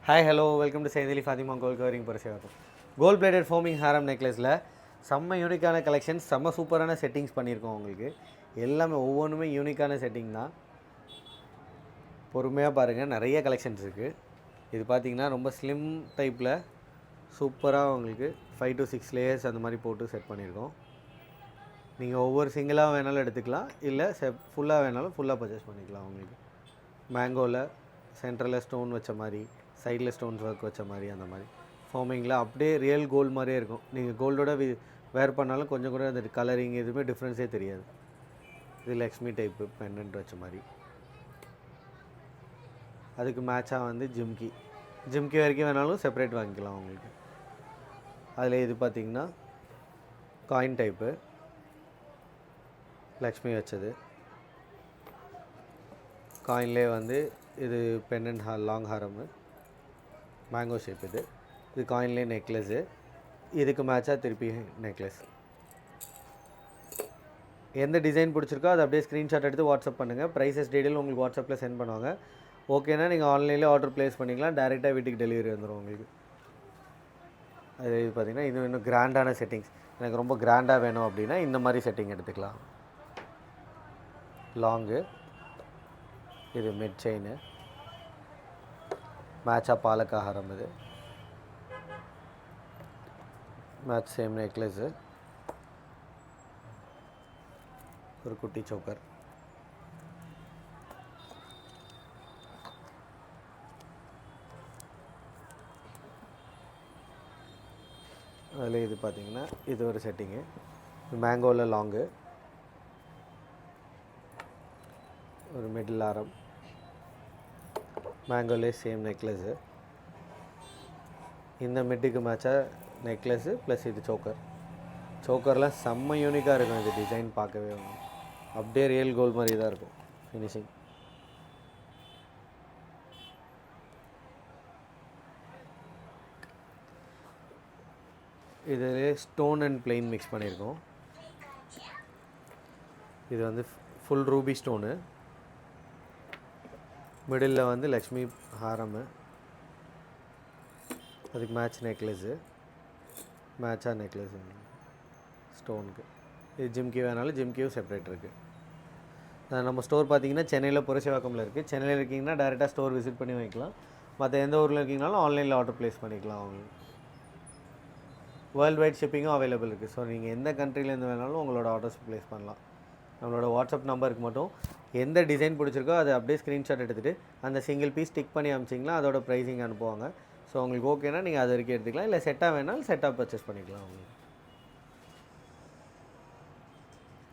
Hi hello welcome to Saithali Fathima gold covering Parisevakkam. Gold plated forming ஹாரம் நெக்லஸில் செம்ம யூனிக்கான கலெக்ஷன்ஸ், செம்ம சூப்பரான செட்டிங்ஸ் பண்ணியிருக்கோம். உங்களுக்கு எல்லாமே ஒவ்வொன்றுமே யூனிக்கான செட்டிங் தான். பொறுமையாக பாருங்கள், நிறைய கலெக்ஷன்ஸ் இருக்குது. இது பார்த்திங்கன்னா ரொம்ப ஸ்லிம் டைப்பில் சூப்பராக உங்களுக்கு 5 to 6 லேயர்ஸ் அந்த மாதிரி போட்டு செட் பண்ணியிருக்கோம். நீங்கள் ஒவ்வொரு சிங்கிளாக வேணாலும் எடுத்துக்கலாம், இல்லை ஃபுல்லாக வேணாலும் ஃபுல்லாக பர்ச்சேஸ் பண்ணிக்கலாம். உங்களுக்கு மேங்கோவில் சென்டரில் ஸ்டோன் வச்ச மாதிரி, சைடில் ஸ்டோன்ஸ் ஒர்க் வச்ச மாதிரி, அந்த மாதிரி ஃபோமிங்கில் அப்படியே ரியல் கோல்டு மாதிரியே இருக்கும். நீங்கள் கோல்டோட வேர் பண்ணாலும் கொஞ்சம் கூட அந்த கலரிங் எதுவுமே டிஃப்ரென்ஸே தெரியாது. இது லக்ஷ்மி டைப்பு பெண்டன்ட் வச்ச மாதிரி. அதுக்கு மேட்சாக வந்து ஜிம்கி வரைக்கும் வேணாலும் செப்பரேட் வாங்கிக்கலாம் உங்களுக்கு. அதில் இது பார்த்திங்கன்னா காயின் டைப்பு லக்ஷ்மி வச்சது. காயின்லேயே வந்து இது பெண்டன்ட் லாங் ஹாரமு மேங்கோ ஷேப். இது காயின்லேயே நெக்லஸ்ஸு. இதுக்கு மேட்சாக திருப்பி நெக்லஸ். எந்த டிசைன் பிடிச்சிருக்கோ அதை அப்படியே ஸ்க்ரீன்ஷாட் எடுத்து வாட்ஸ்அப் பண்ணுங்கள். ப்ரைஸஸ் டீட்டெயில் உங்களுக்கு வாட்ஸ்அப்பில் சென்ட் பண்ணுவாங்க. ஓகேனா நீங்கள் ஆன்லைனில் ஆர்டர் ப்ளேஸ் பண்ணிக்கலாம். டேரெக்டாக வீட்டுக்கு டெலிவரி வந்துடும் உங்களுக்கு. அது இது பார்த்திங்கன்னா இது இன்னும் கிராண்டான செட்டிங்ஸ். எனக்கு ரொம்ப கிராண்டாக வேணும் அப்படின்னா இந்த மாதிரி செட்டிங் எடுத்துக்கலாம். லாங்கு, இது மிட் செயின்னு, மேட்சாக பாலக்கா ஹாரம், இது மேட்ச் சேம் நெக்லஸ்ஸு, ஒரு குட்டி சோக்கர். அதில் இது பார்த்திங்கன்னா இது ஒரு செட்டிங்கு. மேங்கோவில் லாங்கு, ஒரு மிடில் ஆரம், மேங்கோலே சேம் நெக்லஸ்ஸு. இந்த மிட்டுக்கு மேட்சாக நெக்லஸ்ஸு ப்ளஸ் இது சோக்கர்லாம் செம்ம யூனிக்காக இருக்கும். இது டிசைன் பார்க்கவே அப்படியே ரியல் கோல்டு மாதிரி தான் இருக்கும் ஃபினிஷிங். இதிலே ஸ்டோன் அண்ட் பிளெயின் மிக்ஸ் பண்ணியிருக்கோம். இது வந்து ஃபுல் ரூபி ஸ்டோனு, மிடில் வந்து லக்ஷ்மி ஹாரமு, அதுக்கு மேட்ச் நெக்லஸ்ஸு, மேட்சாக நெக்லஸ் ஸ்டோனுக்கு. இது ஜிம்கி வேணாலும் ஜிம்கியும் செப்பரேட் இருக்குது. நம்ம ஸ்டோர் பார்த்திங்கன்னா சென்னையில் புரசைவாக்கமில் இருக்குது. சென்னையில் இருக்கீங்கன்னா டேரெக்டாக ஸ்டோர் விசிட் பண்ணி வாங்கிக்கலாம். மற்ற எந்த ஊரில் இருக்கீங்கனாலும் ஆன்லைனில் ஆர்டர் ப்ளேஸ் பண்ணிக்கலாம். அவங்க வேர்ல்டு வைட் ஷிப்பிங்கும் அவைலபிள் இருக்குது. ஸோ நீங்கள் எந்த கண்ட்ரிலேருந்து வேணாலும் உங்களோட ஆர்டர்ஸ் ப்ளேஸ் பண்ணலாம். நம்மளோட வாட்ஸ்அப் நம்பருக்கு மட்டும் எந்த டிசைன் பிடிச்சிருக்கோ அதை அப்படியே ஸ்க்ரீன்ஷாட் எடுத்துகிட்டு அந்த சிங்கிள் பீஸ் ஸ்டிக் பண்ணி அனுப்பிச்சிங்கன்னா அதோட ப்ரைஸிங் அனுப்புவாங்க. ஸோ உங்களுக்கு ஓகேனா நீங்கள் அது வரைக்கும் எடுத்துக்கலாம். இல்லை செட்டாக வேணாலும் செட்டாக பர்ச்சேஸ் பண்ணிக்கலாம் உங்களுக்கு.